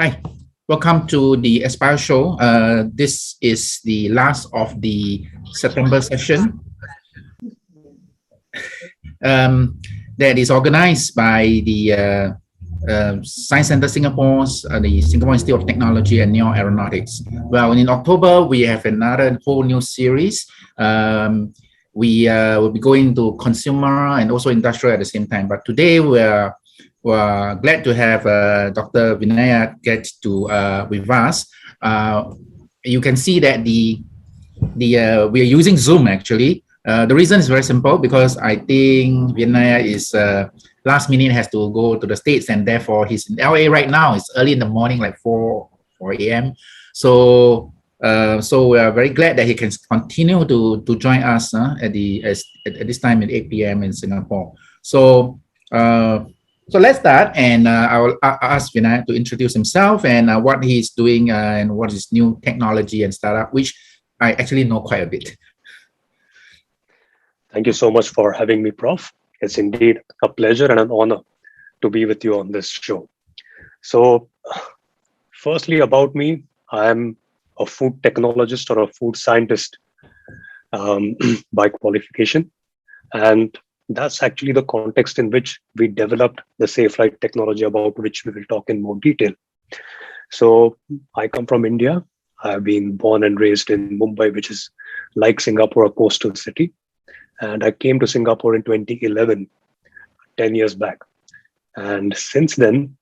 Hi, welcome to the Aspire Show. This is the last of the September session that is organized by the Science Center Singapore's, the Singapore Institute of Technology and Neo Aeronautics. Well, in October, we have another whole new series. We will be going to consumer and also industrial at the same time. But today we're glad to have Dr. Vinayak Ghate with us. You can see that we are using Zoom actually. The reason is very simple because I think Vinayak is last minute has to go to the States, and therefore he's in LA right now. It's early in the morning, like 4 a.m. So we are very glad that he can continue to join us at this time at 8 p.m. in Singapore. So let's start, and I will ask Vinayak to introduce himself and what he's doing and what is new technology and startup, which I actually know quite a bit. Thank you so much for having me, Prof. It's indeed a pleasure and an honor to be with you on this show. So, firstly, about me, I'm a food technologist or a food scientist by qualification. And that's actually the context in which we developed the SafeLight technology, about which we will talk in more detail. So I come from India. I've been born and raised in Mumbai, which is like Singapore, a coastal city. And I came to Singapore in 2011, 10 years back. And since then,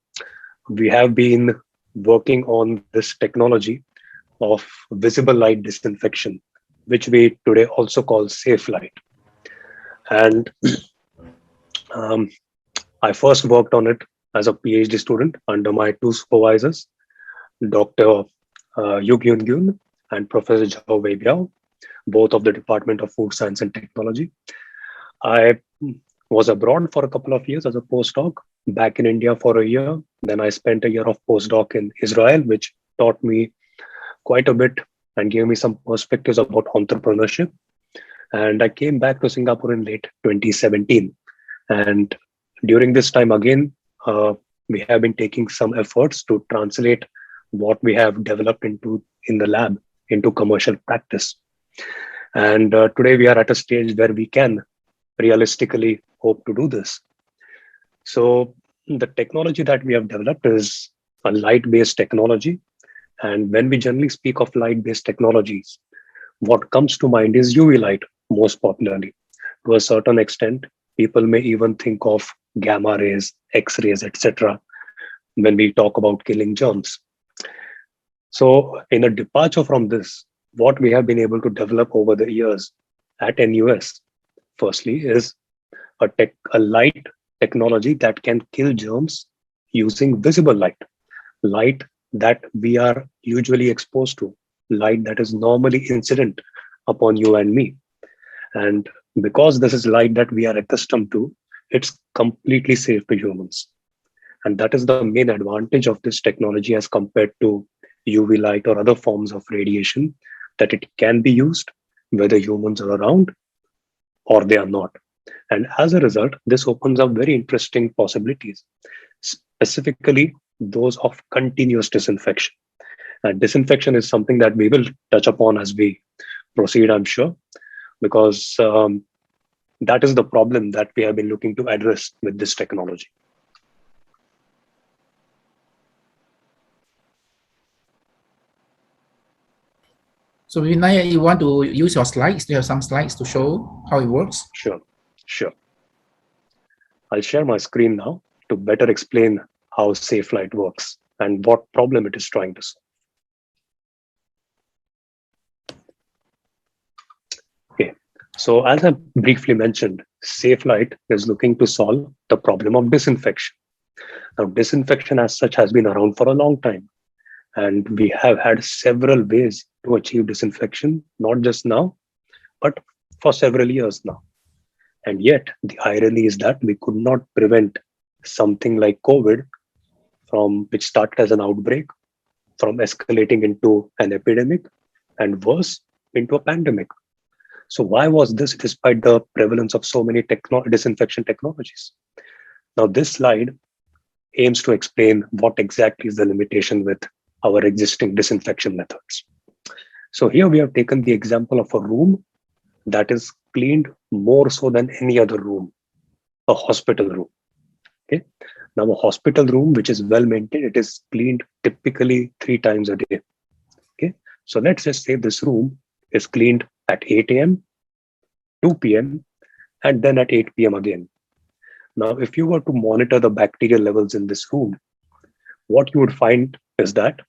we have been working on this technology of visible light disinfection, which we today also call SafeLight. And I first worked on it as a Ph.D. student under my two supervisors, Dr. Yu Gyun and Professor Zhao Weibiao, both of the Department of Food Science and Technology. I was abroad for a couple of years as a postdoc, back in India for a year. Then I spent a year of postdoc in Israel, which taught me quite a bit and gave me some perspectives about entrepreneurship. And I came back to Singapore in late 2017. And during this time, again, we have been taking some efforts to translate what we have developed in the lab into commercial practice. And today we are at a stage where we can realistically hope to do this. So the technology that we have developed is a light-based technology. And when we generally speak of light-based technologies, what comes to mind is UV light most popularly. To a certain extent, people may even think of gamma rays, X-rays, etc. when we talk about killing germs. So in a departure from this, what we have been able to develop over the years at NUS, firstly, is a light technology that can kill germs using visible light that we are usually exposed to, light that is normally incident upon you and me. And because this is light that we are accustomed to, it's completely safe to humans. And that is the main advantage of this technology as compared to UV light or other forms of radiation, that it can be used whether humans are around or they are not. And as a result, this opens up very interesting possibilities, specifically those of continuous disinfection. And disinfection is something that we will touch upon as we proceed, I'm sure, because that is the problem that we have been looking to address with this technology. So Vinayak, you want to use your slides? Do you have some slides to show how it works? Sure. I'll share my screen now to better explain how SafeLight works and what problem it is trying to solve. Okay, so as I briefly mentioned, SafeLight is looking to solve the problem of disinfection. Now, disinfection as such has been around for a long time, and we have had several ways to achieve disinfection, not just now, but for several years now. And yet, the irony is that we could not prevent something like COVID, which started as an outbreak, from escalating into an epidemic, and worse, into a pandemic. So why was this despite the prevalence of so many disinfection technologies? Now, this slide aims to explain what exactly is the limitation with our existing disinfection methods. So here we have taken the example of a room that is cleaned more so than any other room, a hospital room. Okay. Now, a hospital room which is well maintained, it is cleaned typically 3 times a day. Okay. So let's just say this room is cleaned at 8 a.m., 2 p.m., and then at 8 p.m. again. Now, if you were to monitor the bacterial levels in this room, what you would find is that,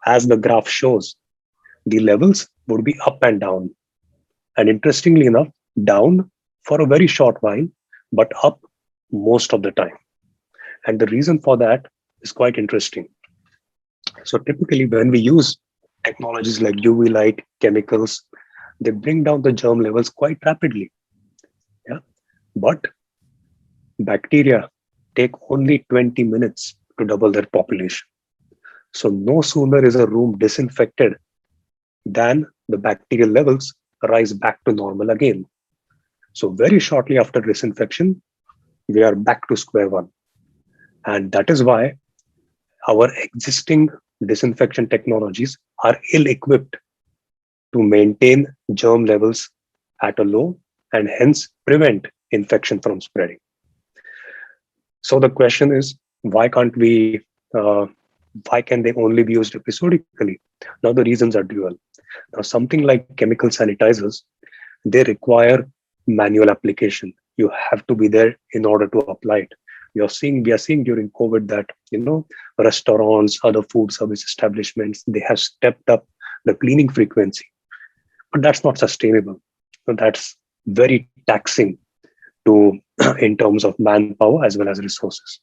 as the graph shows, the levels would be up and down. And interestingly enough, down for a very short while, but up most of the time. And the reason for that is quite interesting. So typically when we use technologies like UV light, chemicals, they bring down the germ levels quite rapidly. Yeah. But bacteria take only 20 minutes to double their population. So no sooner is a room disinfected than the bacterial levels rise back to normal again. So very shortly after disinfection, we are back to square one. And that is why our existing disinfection technologies are ill-equipped to maintain germ levels at a low and hence prevent infection from spreading. So the question is, why can they only be used episodically? Now the reasons are dual. Now something like chemical sanitizers, they require manual application. You have to be there in order to apply it. We are seeing during COVID that, restaurants, other food service establishments, they have stepped up the cleaning frequency, but that's not sustainable. That's very taxing to in terms of manpower as well as resources.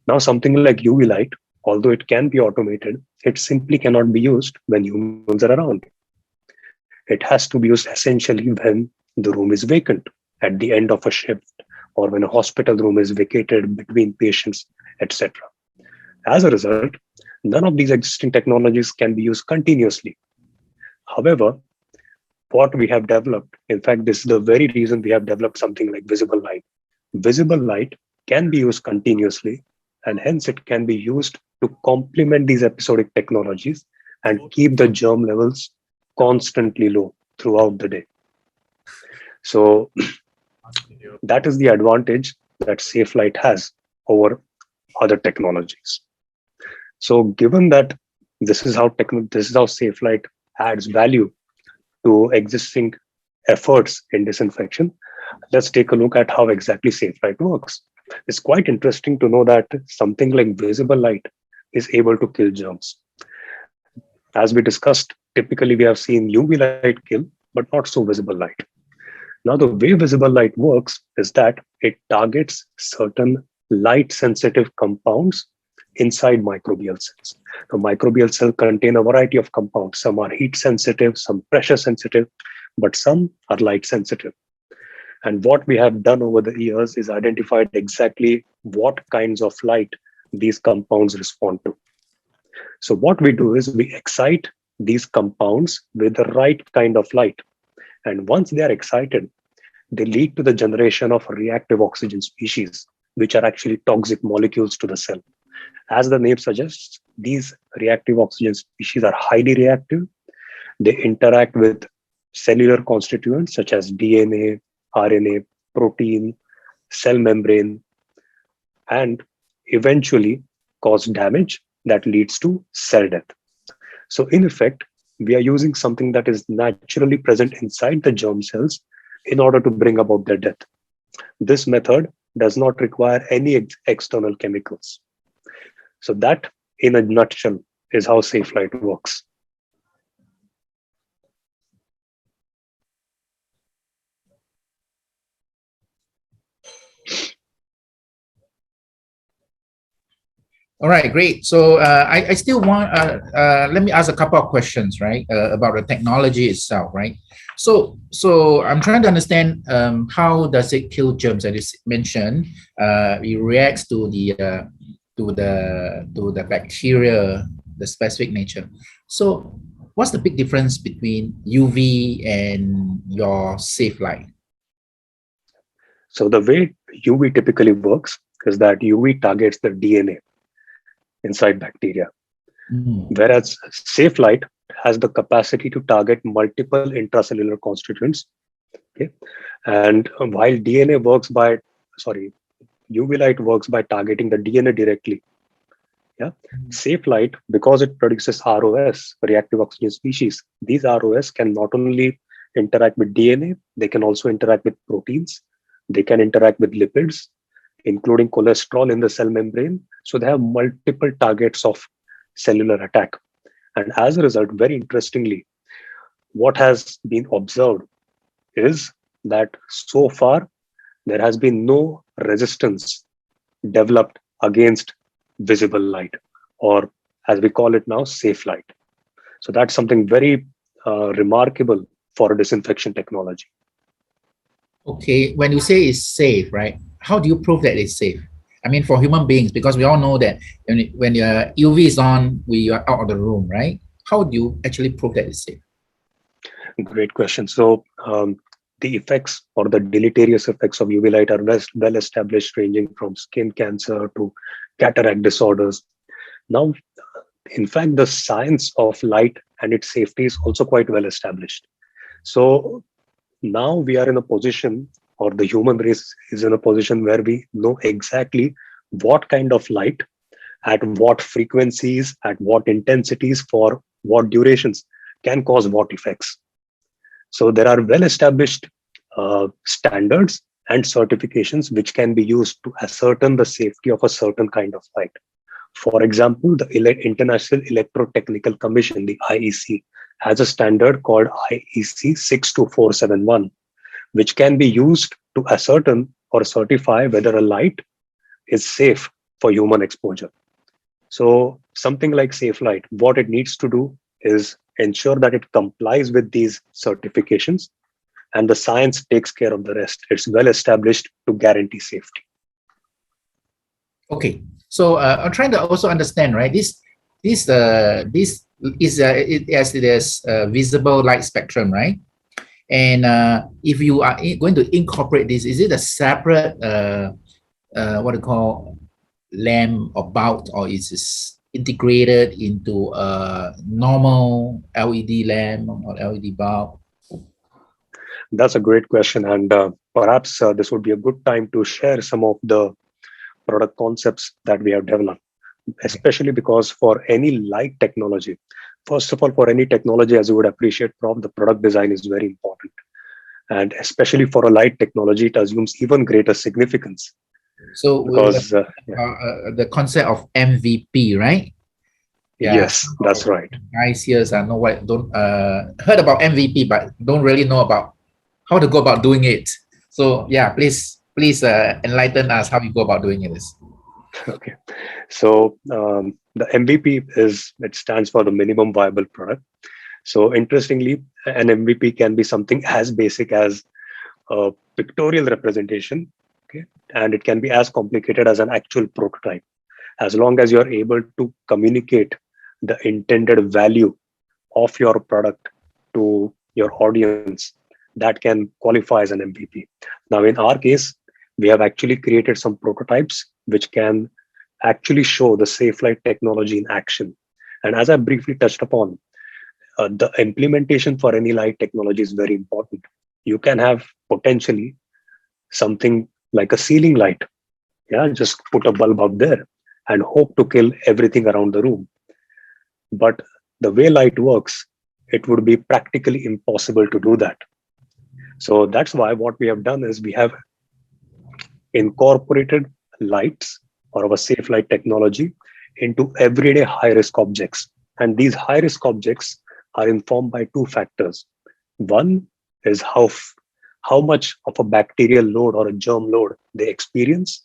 Now, something like UV light, although it can be automated, it simply cannot be used when humans are around. It has to be used essentially when the room is vacant, at the end of a shift, or when a hospital room is vacated between patients, etc. As a result, none of these existing technologies can be used continuously. However, what we have developed, in fact, this is the very reason we have developed something like visible light. Visible light can be used continuously, and hence it can be used to complement these episodic technologies and keep the germ levels constantly low throughout the day. So that is the advantage that SafeLight has over other technologies. So given that this is how SafeLight adds value to existing efforts in disinfection, let's take a look at how exactly SafeLight works. It's quite interesting to know that something like visible light is able to kill germs. As we discussed, typically we have seen UV light kill, but not so visible light. Now, the way visible light works is that it targets certain light-sensitive compounds inside microbial cells. The microbial cells contain a variety of compounds. Some are heat-sensitive, some pressure-sensitive, but some are light-sensitive. And what we have done over the years is identified exactly what kinds of light these compounds respond to. So what we do is we excite these compounds with the right kind of light. And once they are excited, they lead to the generation of reactive oxygen species, which are actually toxic molecules to the cell. As the name suggests, these reactive oxygen species are highly reactive. They interact with cellular constituents such as DNA, RNA, protein, cell membrane, and eventually cause damage that leads to cell death. So in effect, we are using something that is naturally present inside the germ cells in order to bring about their death. This method does not require any external chemicals. So that, in a nutshell, is how SafeLight works. All right, great. So I still want, let me ask a couple of questions, right, about the technology itself, right? So I'm trying to understand how does it kill germs, as you mentioned. It reacts to the bacteria, the specific nature. So what's the big difference between UV and your SafeLight? So the way UV typically works is that UV targets the DNA inside bacteria, whereas SafeLight has the capacity to target multiple intracellular constituents. Okay, and while UV light works by targeting the DNA directly. Yeah, SafeLight, because it produces ROS, reactive oxygen species, these ROS can not only interact with DNA, they can also interact with proteins, they can interact with lipids, including cholesterol in the cell membrane. So they have multiple targets of cellular attack. And as a result, very interestingly, what has been observed is that so far there has been no resistance developed against visible light, or as we call it now, safe light. So that's something very remarkable for a disinfection technology. Okay, when you say it's safe, right? How do you prove that it's safe? I mean, for human beings, because we all know that when your UV is on, we are out of the room, right? How do you actually prove that it's safe? Great question. So the effects or the deleterious effects of UV light are well established, ranging from skin cancer to cataract disorders. Now, in fact, the science of light and its safety is also quite well established. So now we are in a position, or the human race is in a position where we know exactly what kind of light, at what frequencies, at what intensities, for what durations can cause what effects. So there are well-established standards and certifications which can be used to ascertain the safety of a certain kind of light. For example, the International Electrotechnical Commission, the IEC, has a standard called IEC 62471, which can be used to ascertain or certify whether a light is safe for human exposure. So something like SafeLight, what it needs to do is ensure that it complies with these certifications, and the science takes care of the rest. It's well established to guarantee safety. Okay, so I'm trying to also understand, right? This is there's visible light spectrum, right? And if you are going to incorporate this, is it a separate what do you call lamp or bulb, or is this integrated into a normal LED lamp or LED bulb? That's a great question, and perhaps this would be a good time to share some of the product concepts that we have developed, especially because for any light technology, first of all, for any technology, as you would appreciate, Prof, the product design is very important. And especially for a light technology, it assumes even greater significance. So because the concept of MVP, right? Yeah, yes, that's right. Guys here know what don't heard about MVP, but don't really know about how to go about doing it. So yeah, please enlighten us how you go about doing this. Okay, so the MVP it stands for the minimum viable product. So interestingly, an MVP can be something as basic as a pictorial representation, okay, and it can be as complicated as an actual prototype, as long as you're able to communicate the intended value of your product to your audience. That can qualify as an MVP. Now, in our case, we have actually created some prototypes which can actually show the SafeLight technology in action. And as I briefly touched upon, the implementation for any light technology is very important. You can have potentially something like a ceiling light. Yeah, just put a bulb up there and hope to kill everything around the room. But the way light works, it would be practically impossible to do that. So that's why what we have done is we have incorporated lights or our SafeLight technology into everyday high-risk objects. And these high-risk objects are informed by two factors. One is how much of a bacterial load or a germ load they experience.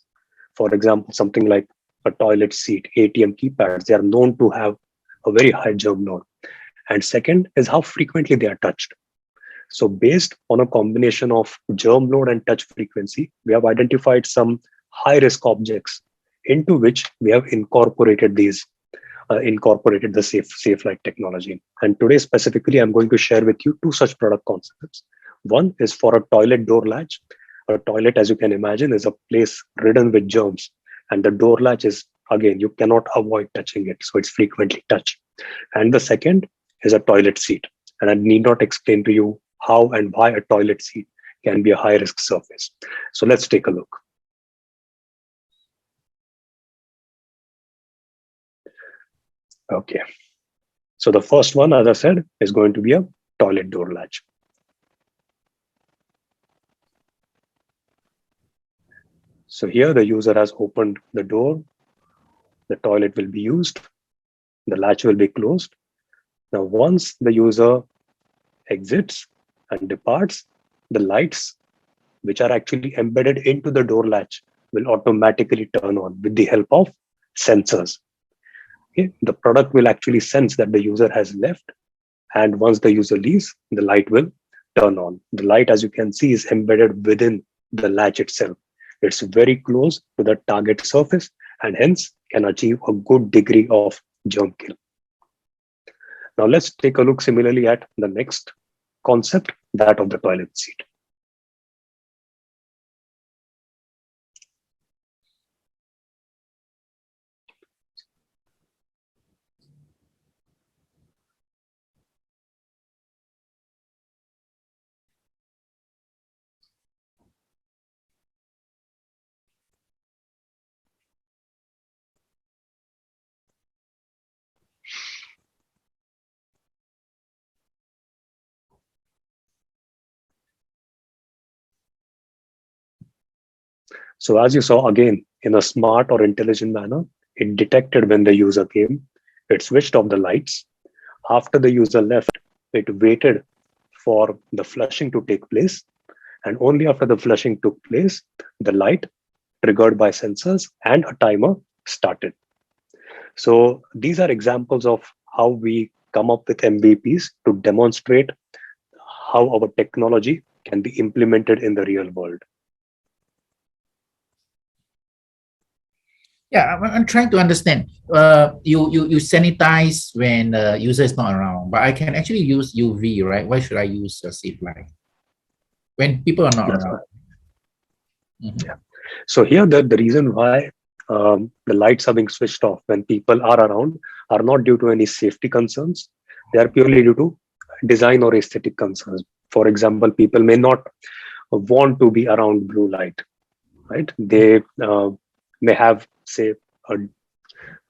For example, something like a toilet seat, ATM keypads, they are known to have a very high germ load. And second is how frequently they are touched. So based on a combination of germ load and touch frequency, we have identified some high-risk objects into which we have incorporated the SafeLight technology. And today specifically, I'm going to share with you two such product concepts. One is for a toilet door latch, A toilet, as you can imagine, is a place ridden with germs, and the door latch is, again, you cannot avoid touching it, so it's frequently touched. And the second is a toilet seat, and I need not explain to you how and why a toilet seat can be a high risk surface. So let's take a look. Okay, so the first one, as I said, is going to be a toilet door latch. So here the user has opened the door, the toilet will be used, the latch will be closed. Now, once the user exits and departs, the lights, which are actually embedded into the door latch, will automatically turn on with the help of sensors. Okay? The product will actually sense that the user has left, and once the user leaves, the light will turn on. The light, as you can see, is embedded within the latch itself. It's very close to the target surface and hence can achieve a good degree of germ kill. Now let's take a look similarly at the next concept, that of the toilet seat. So as you saw, again, in a smart or intelligent manner, it detected when the user came, it switched off the lights. After the user left, it waited for the flushing to take place. And only after the flushing took place, the light triggered by sensors and a timer started. So these are examples of how we come up with MVPs to demonstrate how our technology can be implemented in the real world. Yeah, I'm trying to understand. You sanitize when the user is not around, but I can actually use UV, right? Why should I use SafeLight when people are not around? Yeah. So here the reason why the lights are being switched off when people are around are not due to any safety concerns. They are purely due to design or aesthetic concerns. For example, people may not want to be around blue light, right? They may have, say,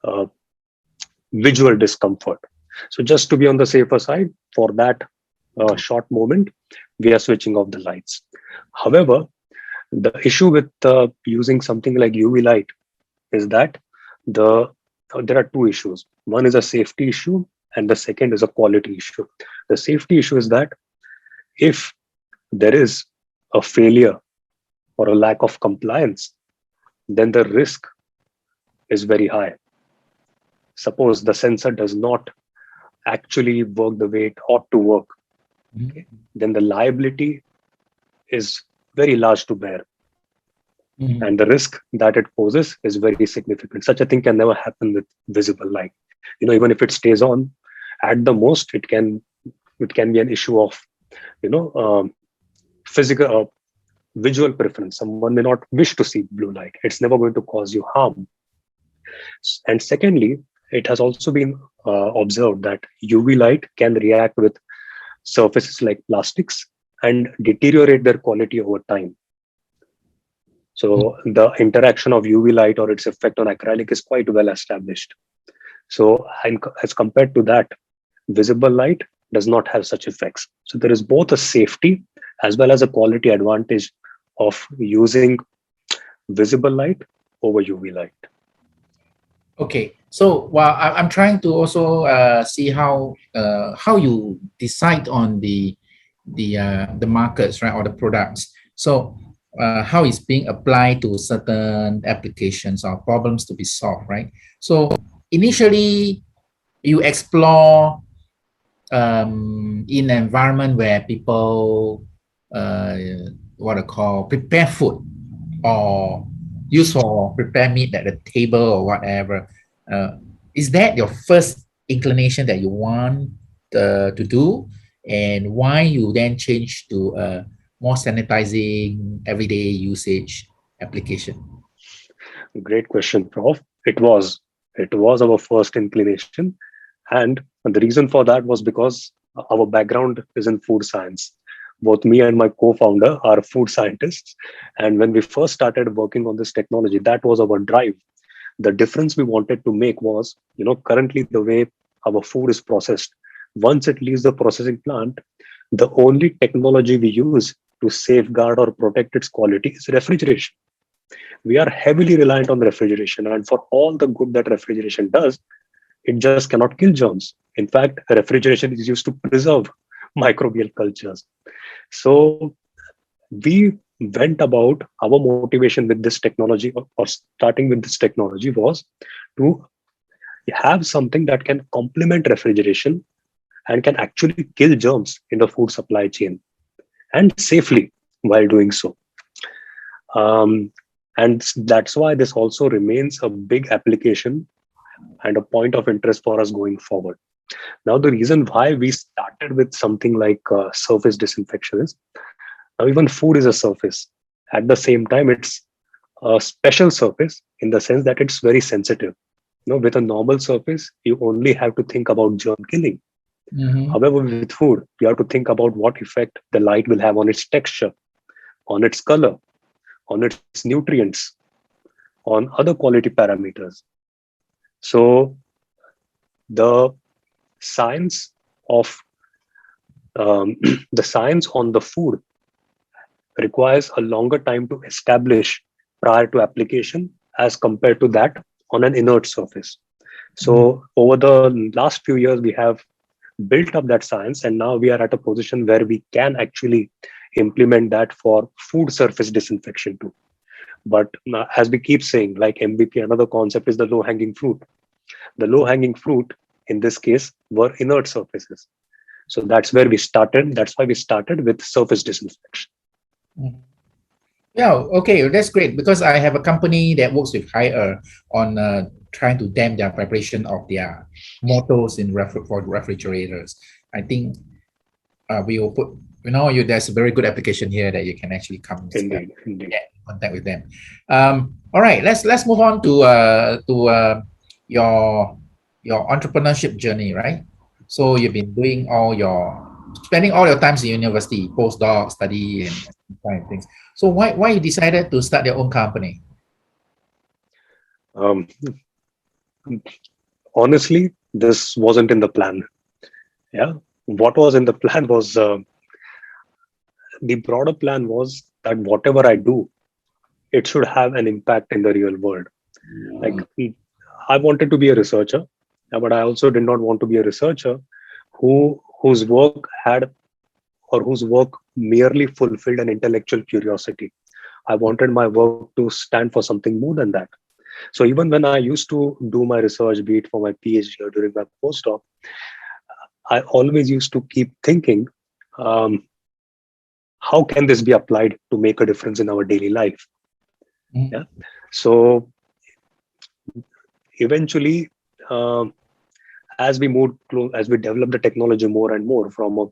a visual discomfort. So just to be on the safer side, for that short moment, we are switching off the lights. However, the issue with using something like UV light is that there are two issues. One is a safety issue, and the second is a quality issue. The safety issue is that if there is a failure or a lack of compliance, then the risk is very high. Suppose the sensor does not actually work the way it ought to work, okay, then the liability is very large to bear. And the risk that it poses is very significant. Such a thing can never happen with visible light. Even if it stays on, at the most, it can be an issue of, physical, visual preference. Someone may not wish to see blue light. It's never going to cause you harm. And secondly, it has also been observed that UV light can react with surfaces like plastics and deteriorate their quality over time. So the interaction of UV light or its effect on acrylic is quite well established. So as compared to that, visible light does not have such effects. So there is both a safety as well as a quality advantage of using visible light over UV light. Okay, so I'm trying to also see how you decide on the markets, right, or the products. So how it's being applied to certain applications or problems to be solved, right? So initially, you explore in an environment where people what I call prepare food or use for prepare meat at the table or whatever. Is that your first inclination that you want to do, and why you then change to more sanitizing, everyday usage application? Great question, Prof. It was our first inclination, and the reason for that was because our background is in food science. Both me and my co-founder are food scientists, and when we first started working on this technology, that was our drive. The difference we wanted to make was, currently the way our food is processed, once it leaves the processing plant, the only technology we use to safeguard or protect its quality is refrigeration. We are heavily reliant on refrigeration, and for all the good that refrigeration does, it just cannot kill germs. In fact, refrigeration is used to preserve microbial cultures. So we went about our motivation with this technology, or starting with this technology, was to have something that can complement refrigeration and can actually kill germs in the food supply chain, and safely while doing so. Um, and that's why this also remains a big application and a point of interest for us going forward. Now, the reason why we started with something like surface disinfection is, now even food is a surface. At the same time, it's a special surface in the sense that it's very sensitive. With a normal surface, you only have to think about germ killing. Mm-hmm. However, with food, you have to think about what effect the light will have on its texture, on its color, on its nutrients, on other quality parameters. So the science of the science on the food requires a longer time to establish prior to application as compared to that on an inert surface. So over the last few years, we have built up that science, and now we are at a position where we can actually implement that for food surface disinfection too. But as we keep saying, like MVP, another concept is the low hanging fruit. The low hanging fruit in this case were inert surfaces. So that's where we started. That's why we started with surface disinfection. Yeah, okay, that's great, because I have a company that works with higher on trying to damp their vibration of their motors in for refrigerators. I think we will put, there's a very good application here that you can actually come Indeed. get in contact with them. All right, let's move on to your entrepreneurship journey, right? So you've been doing spending all your times in university, postdoc, study, and kind of things. So why you decided to start your own company? Honestly, this wasn't in the plan. Yeah, what was in the plan was, the broader plan was that whatever I do, it should have an impact in the real world. Like, I wanted to be a researcher, but I also did not want to be a researcher whose work had, or whose work merely fulfilled an intellectual curiosity. I wanted my work to stand for something more than that. So even when I used to do my research, be it for my PhD or during my postdoc, I always used to keep thinking, how can this be applied to make a difference in our daily life? Yeah. So eventually, as we as we develop the technology more and more from a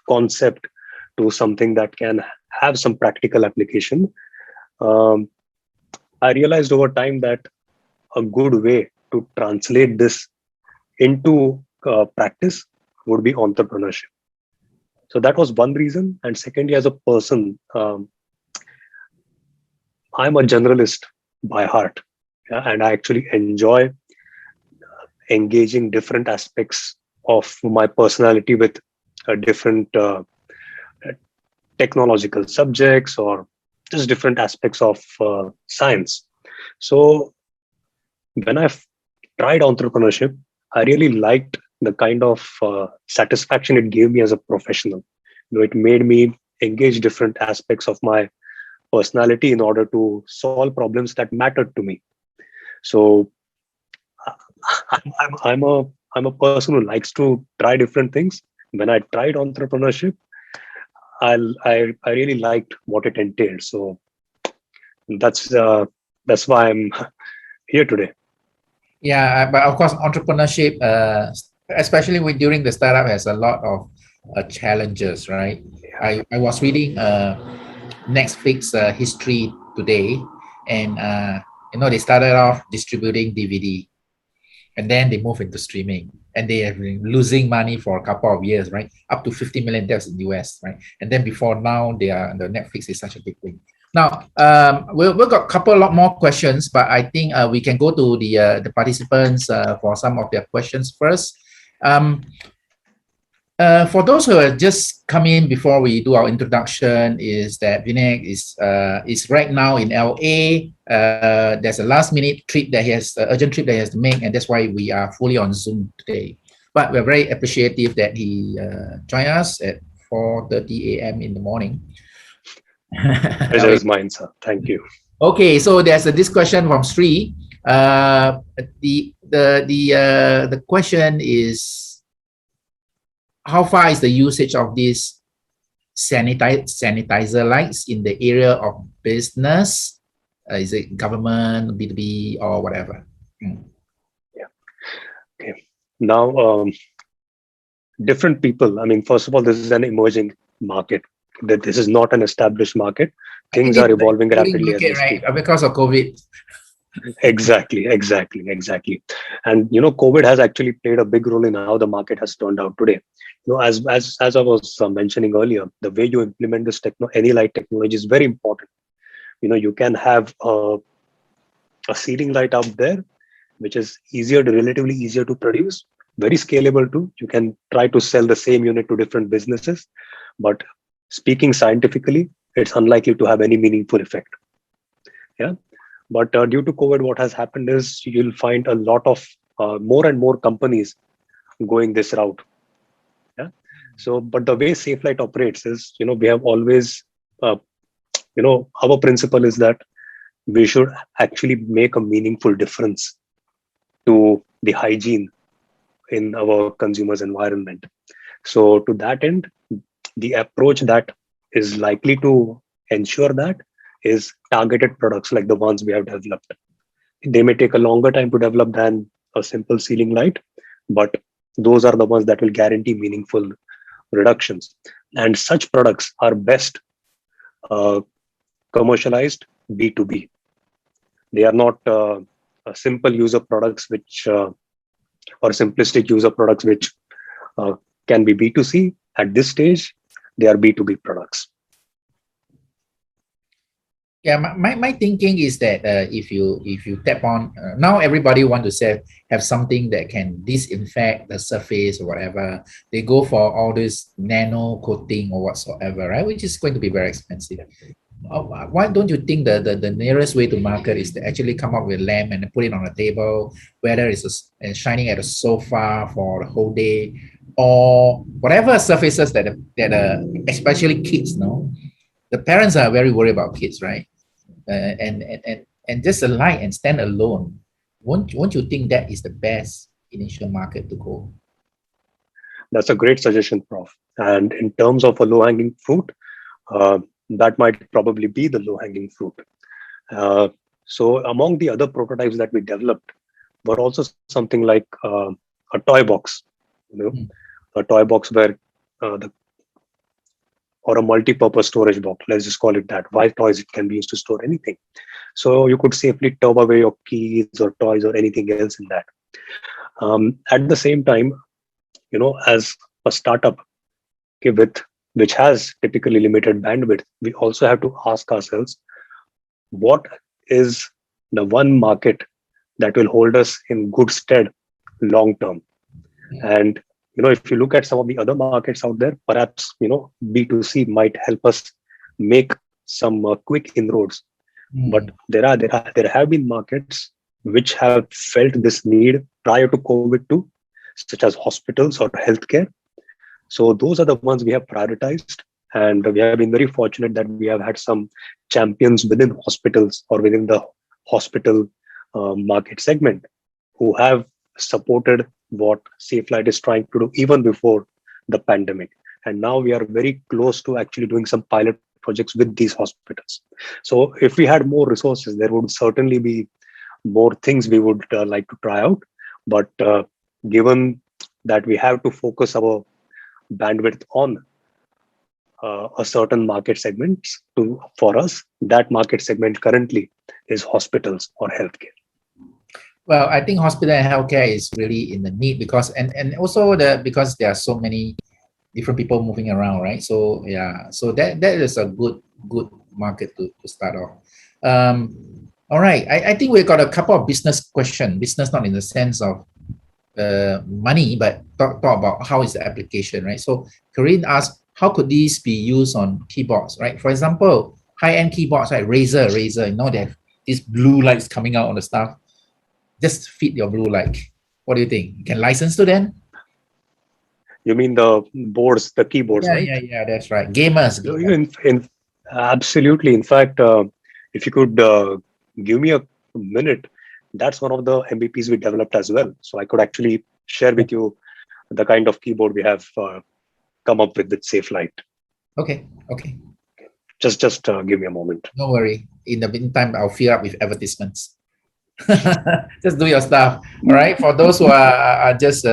concept to something that can have some practical application, I realized over time that a good way to translate this into practice would be entrepreneurship. So that was one reason. And secondly, as a person, I'm a generalist by heart, and I actually enjoy engaging different aspects of my personality with different technological subjects, or just different aspects of science. So when I tried entrepreneurship, I really liked the kind of satisfaction it gave me as a professional. It made me engage different aspects of my personality in order to solve problems that mattered to me. So I'm a person who likes to try different things. When I tried entrepreneurship, I really liked what it entailed. So that's why I'm here today. Yeah, but of course, entrepreneurship, especially during the startup, has a lot of challenges, right? I was reading Netflix history today, and they started off distributing DVD, and then they move into streaming, and they have been losing money for a couple of years, right? Up to 50 million deaths in the US, right? And then before now, the Netflix is such a big thing. Now, we've got a lot more questions, but I think we can go to the participants for some of their questions first. For those who have just come in before we do our introduction, is that Vinayak is right now in LA. There's a last minute trip that he has, urgent trip that he has to make, and that's why we are fully on Zoom today. But we're very appreciative that he joined us at 4:30 a.m. in the morning. Pleasure is mine, sir. Thank you. Okay, so there's this question from Sri. The question is, how far is the usage of these sanitizer lights in the area of business? Is it government, B2B, or whatever? Yeah. Okay. Now, different people. I mean, first of all, this is an emerging market. That this is not an established market. Things are evolving rapidly as we speak. Right? Because of COVID. Exactly. And COVID has actually played a big role in how the market has turned out today. As I was mentioning earlier, the way you implement this any light technology is very important. You can have a ceiling light out there, which is relatively easier to produce, very scalable too. You can try to sell the same unit to different businesses, but speaking scientifically, it's unlikely to have any meaningful effect. Yeah. But due to COVID, what has happened is you'll find a lot of more and more companies going this route. Yeah. So, but the way SafeLight operates is, we have always, our principle is that we should actually make a meaningful difference to the hygiene in our consumers' environment. So to that end, the approach that is likely to ensure that is targeted products like the ones we have developed. They may take a longer time to develop than a simple ceiling light, but those are the ones that will guarantee meaningful reductions. And such products are best commercialized B2B. They are not simple user products or simplistic user products which can be B2C. At this stage, they are B2B products. Yeah, my thinking is that if you tap on now, everybody want to have something that can disinfect the surface or whatever. They go for all this nano coating or whatsoever, right? Which is going to be very expensive. Why don't you think the nearest way to market is to actually come up with a lamp and put it on a table, whether it's shining at a sofa for the whole day, or whatever surfaces that especially kids, the parents are very worried about kids, right? And just a light and stand alone. Won't you think that is the best initial market to go? That's a great suggestion, Prof. And in terms of a low-hanging fruit, that might probably be the low-hanging fruit. So among the other prototypes that we developed were also something like a toy box, a toy box where or a multi-purpose storage box, let's just call it that. Why toys? It can be used to store anything. So you could safely tow away your keys or toys or anything else in that. At the same time, as a startup which has typically limited bandwidth, we also have to ask ourselves, what is the one market that will hold us in good stead long term? And if you look at some of the other markets out there, perhaps B2C might help us make some quick inroads. But there have been markets which have felt this need prior to COVID too, such as hospitals or healthcare. So those are the ones we have prioritized, and we have been very fortunate that we have had some champions within hospitals or within the hospital market segment who have supported what SafeLight is trying to do even before the pandemic. And now we are very close to actually doing some pilot projects with these hospitals. So if we had more resources, there would certainly be more things we would like to try out. But given that we have to focus our bandwidth on a certain market segment for us. That market segment currently is hospitals or healthcare. Well, I think hospital and healthcare is really in the need because and also because there are so many different people moving around, right? So yeah, so that is a good market to start off. All right, I think we got a couple of business question. Business not in the sense of money, but talk about how is the application, right? So Corinne asked, how could these be used on keyboards, right? For example, high-end keyboards, like Razer, you know, they have these blue lights coming out on the stuff. Just fit your blue light. What do you think? You can license to them? You mean the boards, the keyboards, right? Yeah, that's right. Gamers. Absolutely. In fact, if you could give me a minute, that's one of the MVPs we developed as well. So I could actually share with you the kind of keyboard we have come up with SafeLight. Okay. Just give me a moment. No worry. In the meantime, I'll fill up with advertisements. Just do your stuff. All right. For those who are just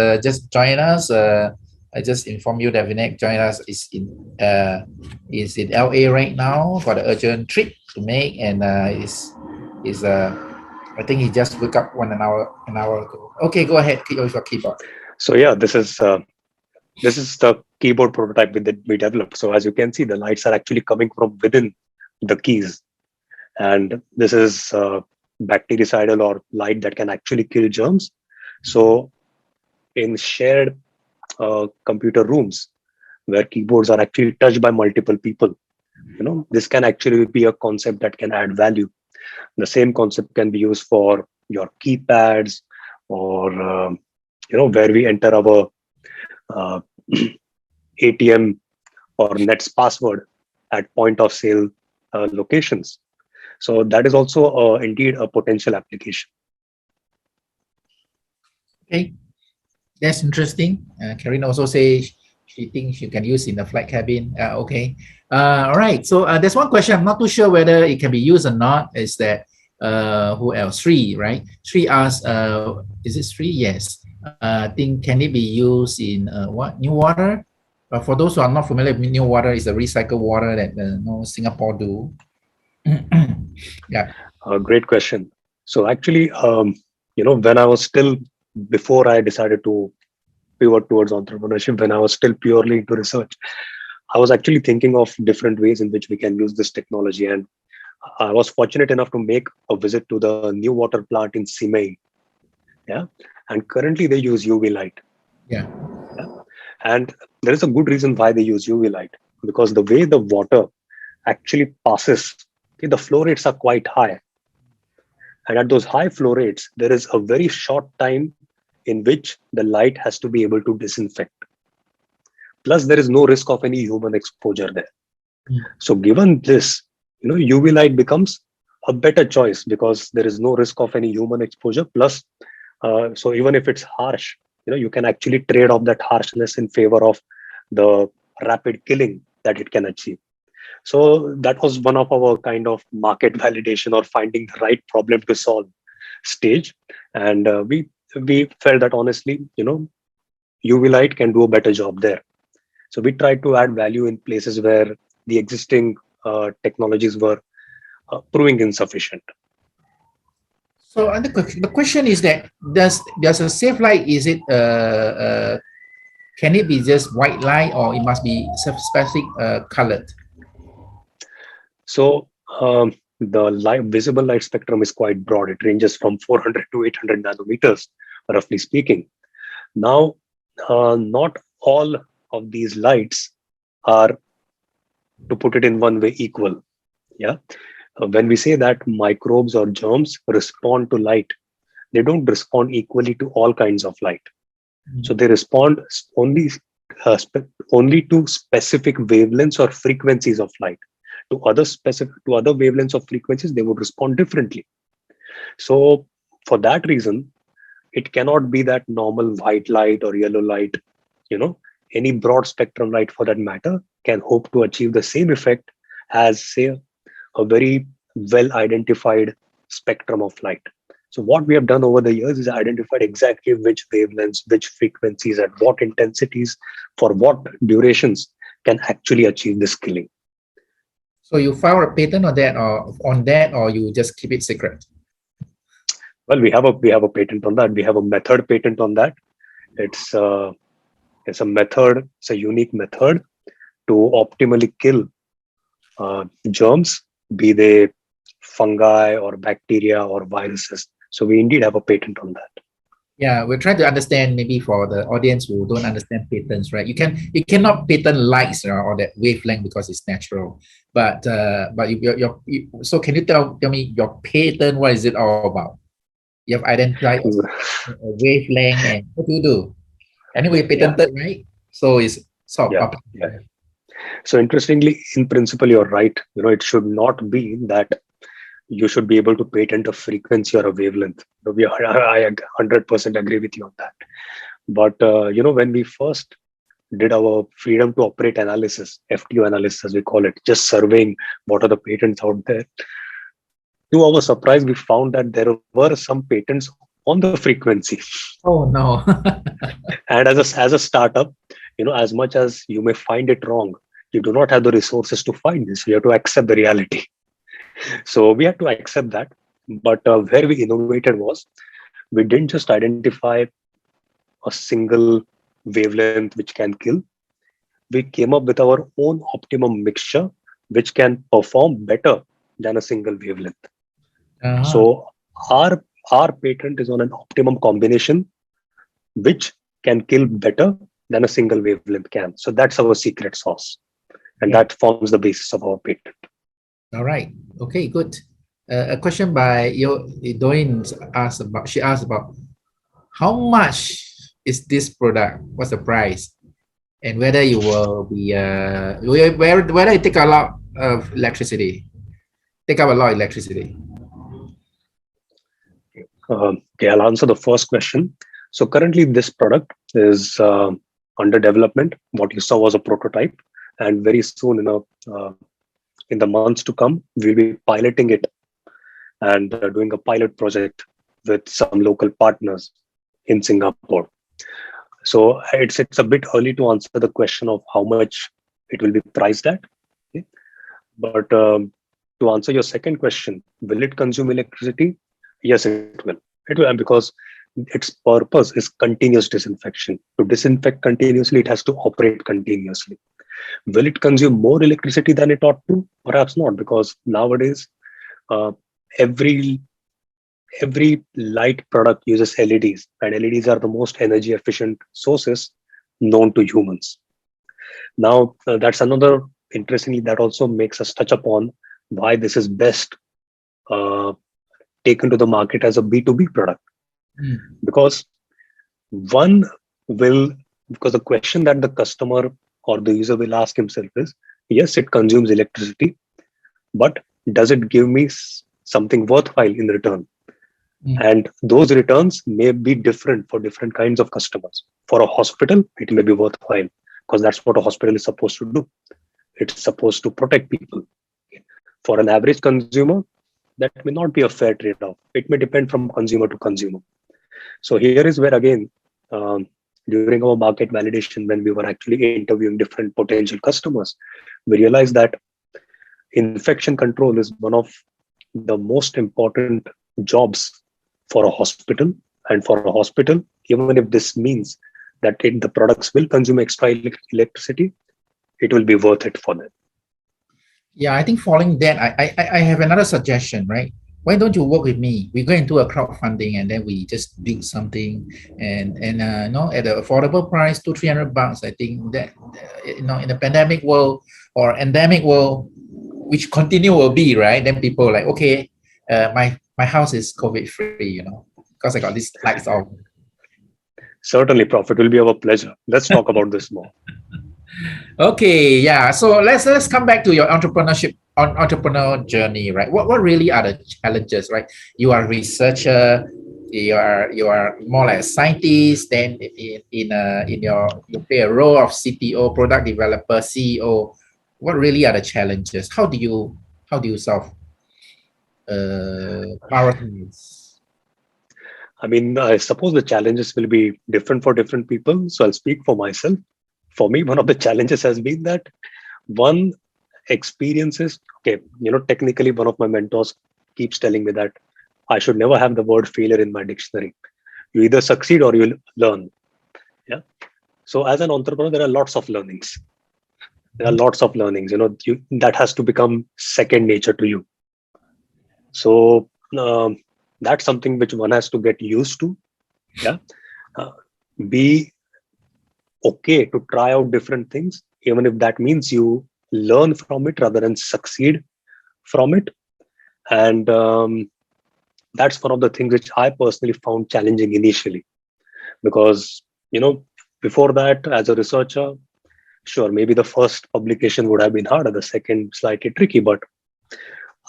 join us, I just inform you that Vinayak joined us is in LA right now for the urgent trip to make, and I think he just woke up an hour ago. Okay, go ahead. With your keyboard. So yeah, this is the keyboard prototype that we developed. So as you can see, the lights are actually coming from within the keys, and this is bactericidal or light that can actually kill germs. So in shared computer rooms where keyboards are actually touched by multiple people, this can actually be a concept that can add value. The same concept can be used for your keypads or where we enter our ATM or Nets password at point of sale locations. So that is also indeed a potential application. Okay, that's interesting. Karen also says she thinks you can use in the flight cabin. Okay. All right. So there's one question. I'm not too sure whether it can be used or not. Is that who else? Sri, right? Sri asked, is it Sri? Yes. I think can it be used in what? New water? For those who are not familiar with new water, is the recycled water that Singapore do. Yeah. Great question. So actually, when I was still, before I decided to pivot towards entrepreneurship, when I was still purely into research, I was actually thinking of different ways in which we can use this technology. And I was fortunate enough to make a visit to the new water plant in Simei. Yeah. And currently they use UV light. Yeah. And there is a good reason why they use UV light, because the way the water actually passes, the flow rates are quite high. And at those high flow rates, there is a very short time in which the light has to be able to disinfect. Plus, there is no risk of any human exposure there. So given this, UV light becomes a better choice because there is no risk of any human exposure. Plus, so even if it's harsh, you can actually trade off that harshness in favor of the rapid killing that it can achieve. So that was one of our kind of market validation or finding the right problem to solve stage. And we felt that honestly, UV light can do a better job there. So we tried to add value in places where the existing technologies were proving insufficient. So the question is that does a safe light, is it can it be just white light or it must be specific colored? So the visible light spectrum is quite broad. It ranges from 400 to 800 nanometers, roughly speaking. Now, not all of these lights are, to put it in one way, equal. Yeah. When we say that microbes or germs respond to light, they don't respond equally to all kinds of light. So they respond only to specific wavelengths or frequencies of light. To other wavelengths of frequencies, they would respond differently. So for that reason, it cannot be that normal white light or yellow light. Any broad spectrum light for that matter can hope to achieve the same effect as, say, a very well identified spectrum of light. So what we have done over the years is identified exactly which wavelengths, which frequencies, at what intensities, for what durations can actually achieve this killing. So you file a patent on that, or you just keep it secret? Well, we have a patent on that. We have a method patent on that. It's a method. It's a unique method to optimally kill germs, be they fungi or bacteria or viruses. So we indeed have a patent on that. Yeah, we're trying to understand, maybe for the audience who don't understand patents, right? You cannot patent lights, or that wavelength, because it's natural. But so can you tell me your patent? What is it all about? You have identified a wavelength, and what do you do? Anyway, patented, right? So it's sort of Yeah, public. yeah. So interestingly, in principle, you're right. It should not be that you should be able to patent a frequency or a wavelength. I 100% agree with you on that. But when we first did our freedom to operate analysis, FTO analysis as we call it, just surveying what are the patents out there, to our surprise, we found that there were some patents on the frequency. Oh no. And as a startup, as much as you may find it wrong, you do not have the resources to find this. You have to accept the reality. So we had to accept that. But where we innovated was, we didn't just identify a single wavelength which can kill. We came up with our own optimum mixture, which can perform better than a single wavelength. So our patent is on an optimum combination, which can kill better than a single wavelength can. So that's our secret sauce. And that forms the basis of our patent. All right. Okay, good. A question by Doin she asked about how much is this product? What's the price? And whether you will be whether you take a lot of electricity. Take up a lot of electricity. Okay, I'll answer the first question. So currently this product is under development. What you saw was a prototype, and very soon in the months to come, we'll be piloting it and doing a pilot project with some local partners in Singapore. So it's a bit early to answer the question of how much it will be priced at. Okay? But to answer your second question, will it consume electricity? Yes, it will. It will, because its purpose is continuous disinfection. To disinfect continuously, it has to operate continuously. Will it consume more electricity than it ought to? Perhaps not, because nowadays every light product uses LEDs, and LEDs are the most energy efficient sources known to humans. Now, that's another, interestingly, that also makes us touch upon why this is best taken to the market as a B2B product. Because the question that the customer or the user will ask himself is, yes, it consumes electricity, but does it give me something worthwhile in return? And those returns may be different for different kinds of customers. For a hospital, it may be worthwhile, because that's what a hospital is supposed to do. It's supposed to protect people. For an average consumer, that may not be a fair trade-off. It may depend from consumer to consumer. So here is where, again, during our market validation, when we were actually interviewing different potential customers, we realized that infection control is one of the most important jobs for a hospital. And for a hospital, even if this means that the products will consume extra electricity, it will be worth it for them. Yeah, I think following that, I have another suggestion, right? Why don't you work with me? We go into a crowdfunding, and then we just build something, and at an affordable price, $200-300. I think that in the pandemic world or endemic world, which continue will be, right? Then people are like, okay, my house is COVID free, because I got these lights off. Certainly, Prof. It will be our pleasure. Let's talk about this more. Okay, yeah. So let's come back to your entrepreneurial journey, right? What really are the challenges, right? You are a researcher, you are more like a scientist. Then you play a role of CTO, product developer, CEO. What really are the challenges? How do you solve priorities? I mean, I suppose the challenges will be different for different people. So I'll speak for myself. For me, one of the challenges has been that one experiences, okay, technically one of my mentors keeps telling me that I should never have the word failure in my dictionary. You either succeed or you'll learn. Yeah. So as an entrepreneur, there are lots of learnings. That has to become second nature to you. So that's something which one has to get used to. Yeah. Be okay to try out different things, even if that means you learn from it rather than succeed from it. And that's one of the things which I personally found challenging initially, because before that, as a researcher, sure, maybe the first publication would have been harder, the second slightly tricky, but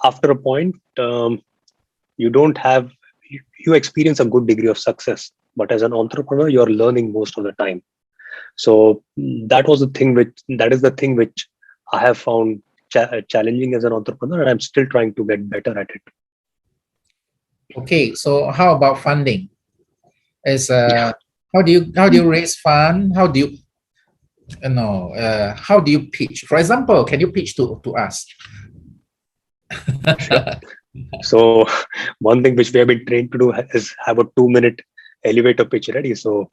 after a point, you don't have you experience a good degree of success, but as an entrepreneur, you're learning most of the time. So that is the thing which I have found challenging as an entrepreneur, and I'm still trying to get better at it. Okay, so how about funding? How do you raise fund? How do you how do you pitch? For example, can you pitch to us? Sure. So one thing which we have been trained to do is have a 2-minute elevator pitch ready. So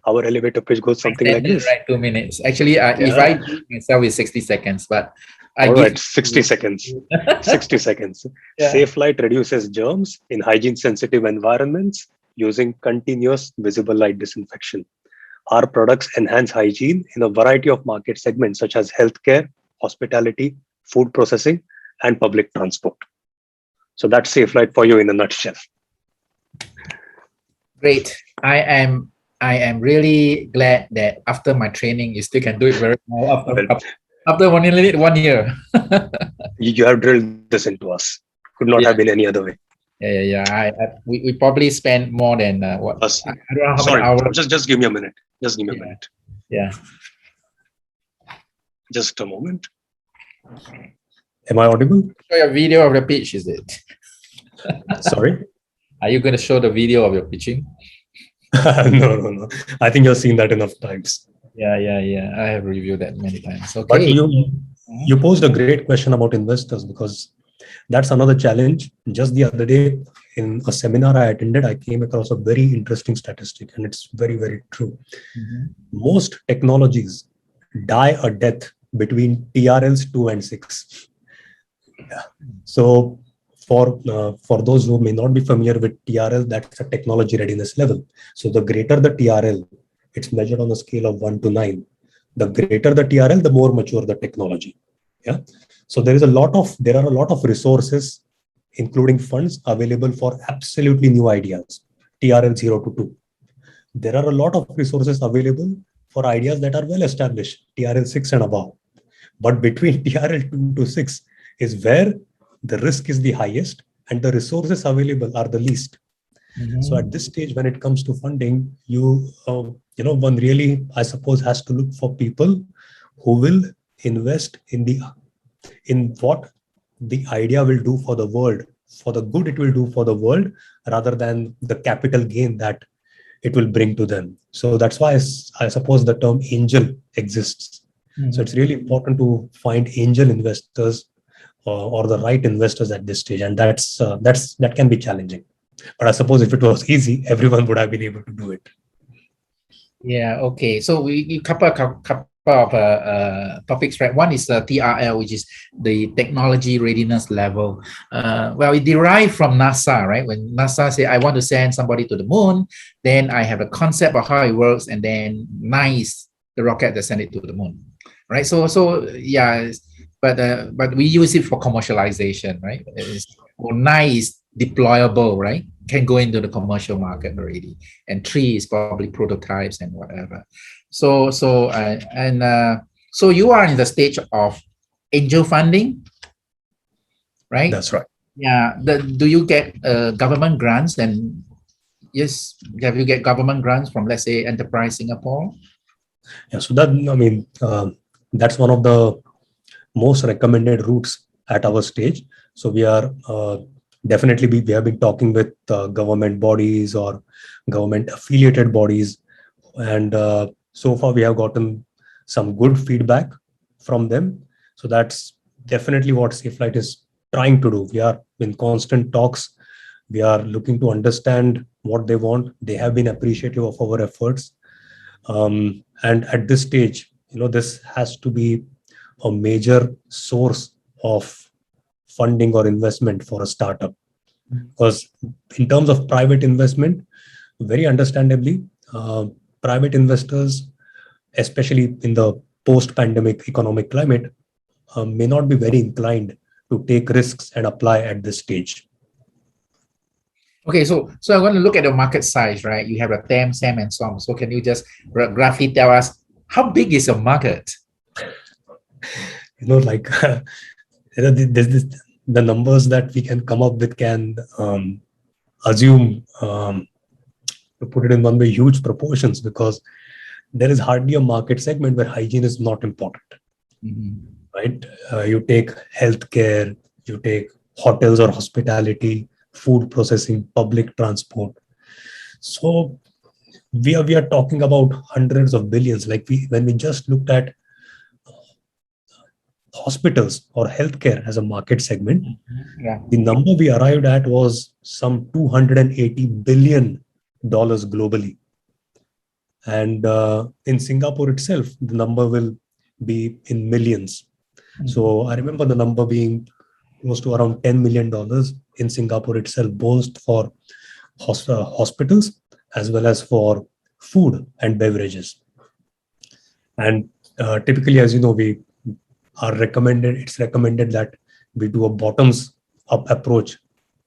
our elevator pitch goes something like this. Right, 2 minutes. Actually, if I do myself, it's 60 seconds, but all right, 60 seconds. 60 seconds. Yeah. SafeLight reduces germs in hygiene-sensitive environments using continuous visible light disinfection. Our products enhance hygiene in a variety of market segments such as healthcare, hospitality, food processing, and public transport. So that's SafeLight for you in a nutshell. Great. I am really glad that after my training, you still can do it very well after only 1 year. You have drilled this into us. Could not have been any other way. Yeah. We probably spent more than what? I don't know how many hours. Just give me a minute. Just give me a minute. Yeah. Just a moment. Am I audible? Show a video of the pitch, is it? Sorry? Are you going to show the video of your pitching? No. I think you've seen that enough times. Yeah. I have reviewed that many times. Okay. But you posed a great question about investors, because that's another challenge. Just the other day in a seminar I attended, I came across a very interesting statistic, and it's very, very true. Mm-hmm. Most technologies die a death between TRLs 2 and 6. Yeah. So for those who may not be familiar with TRL, that's a technology readiness level. So the greater the TRL, it's measured on a scale of 1 to 9. The greater the TRL, the more mature the technology. Yeah. So there are a lot of resources, including funds, available for absolutely new ideas, TRL 0 to 2. There are a lot of resources available for ideas that are well established, TRL 6 and above. But between TRL 2 to 6 is where the risk is the highest and the resources available are the least. Mm-hmm. So at this stage, when it comes to funding, one really, I suppose, has to look for people who will invest in what the idea will do for the world, for the good it will do for the world, rather than the capital gain that it will bring to them. So that's why I suppose the term angel exists. Mm-hmm. So it's really important to find angel investors or the right investors at this stage, and that can be challenging. But I suppose if it was easy, everyone would have been able to do it. Yeah. Okay. So we couple of topics, right? One is the TRL, which is the technology readiness level. Well, it derived from NASA, right? When NASA say, I want to send somebody to the moon, then I have a concept of how it works, and then 9 is the rocket that send it to the moon, right? So yeah, but we use it for commercialization, right? 9 is deployable, right? Can go into the commercial market already, and 3 is probably prototypes and whatever. So you are in the stage of angel funding, right? That's right. Yeah. Do you get government grants? And yes, have you get government grants from, let's say, Enterprise Singapore? Yeah. So that's one of the most recommended routes at our stage. So we are we have been talking with government bodies or government affiliated bodies, and so far we have gotten some good feedback from them. So that's definitely what SafeLight is trying to do. We are in constant talks. We are looking to understand what they want. They have been appreciative of our efforts. And at this stage, this has to be a major source of funding or investment for a startup. Because in terms of private investment, very understandably, private investors, especially in the post-pandemic economic climate, may not be very inclined to take risks and apply at this stage. Okay, so I'm going to look at the market size, right? You have a TAM, SAM, and so on. So can you just roughly tell us how big is your market? The numbers that we can come up with can assume, to put it in one way, huge proportions, because there is hardly a market segment where hygiene is not important. Right? You take healthcare, you take hotels or hospitality, food processing, public transport. So we are talking about hundreds of billions. When we just looked at hospitals or healthcare as a market segment, the number we arrived at was some $280 billion globally. And in Singapore itself, the number will be in millions. So I remember the number being close to around $10 million in Singapore itself, both for hospitals as well as for food and beverages. And typically, as you know, it's recommended that we do a bottoms up approach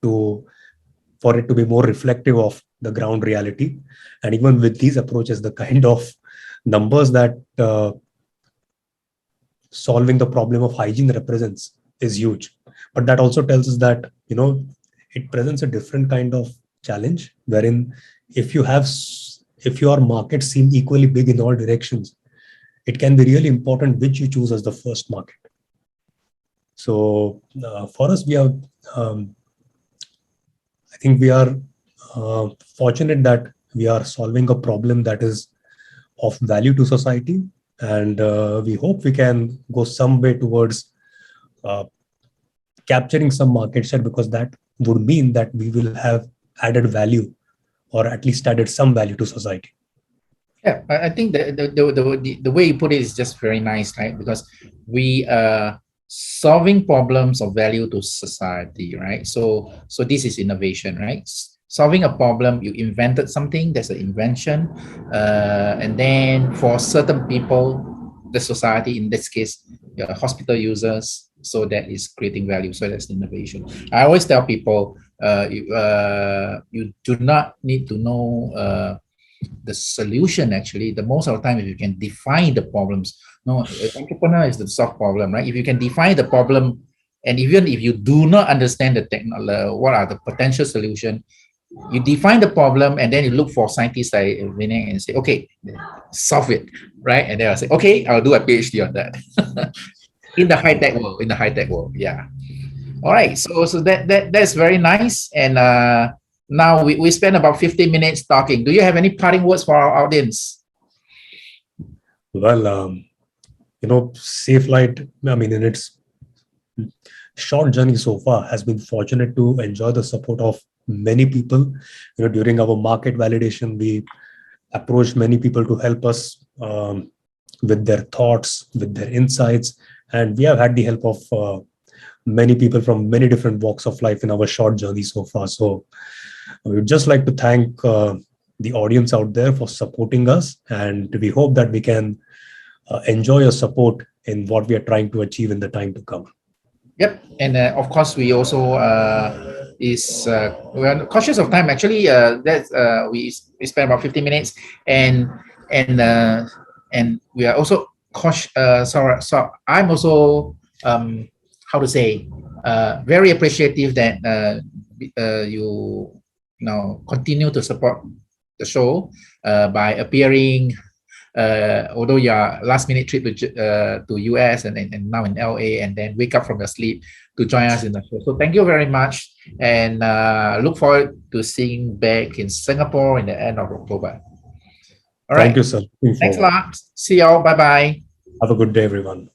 for it to be more reflective of the ground reality. And even with these approaches, the kind of numbers that solving the problem of hygiene represents is huge. But that also tells us that, it presents a different kind of challenge, wherein if your markets seem equally big in all directions, it can be really important which you choose as the first market. So for us, I think we are fortunate that we are solving a problem that is of value to society. And we hope we can go some way towards capturing some market share, because that would mean that we will have added value, or at least added some value to society. Yeah, I think the way you put it is just very nice, right? Because we are solving problems of value to society, right? So this is innovation, right? Solving a problem, you invented something, that's an invention. And then for certain people, the society, in this case, hospital users, so that is creating value. So that's innovation. I always tell people, you do not need to know the solution. Actually, the most of the time, if you can define the problems. No, entrepreneur is to solve problem, right? If you can define the problem, and even if you do not understand the technology, what are the potential solution, you define the problem, and then you look for scientists like Vinayak and say, okay, solve it, right? And then I'll say, okay, I'll do a PhD on that. in the high-tech world, yeah. All right, so that's very nice. And now we spent about 15 minutes talking. Do you have any parting words for our audience? Well, SafeLight, in its short journey so far, has been fortunate to enjoy the support of many people. During our market validation, we approached many people to help us with their thoughts, with their insights, and we have had the help of many people from many different walks of life in our short journey so far. So we would just like to thank the audience out there for supporting us, and we hope that we can enjoy your support in what we are trying to achieve in the time to come. Yep, and of course we also we're cautious of time. Actually, we spent about 15 minutes, and we are also cautious. So I'm also very appreciative that you continue to support the show by appearing. Although your last minute trip to US and now in LA, and then wake up from your sleep to join us in the show. So thank you very much, and look forward to seeing back in Singapore in the end of October. All right. Thank you, sir. Thanks a lot. See y'all. Bye-bye. Have a good day, everyone.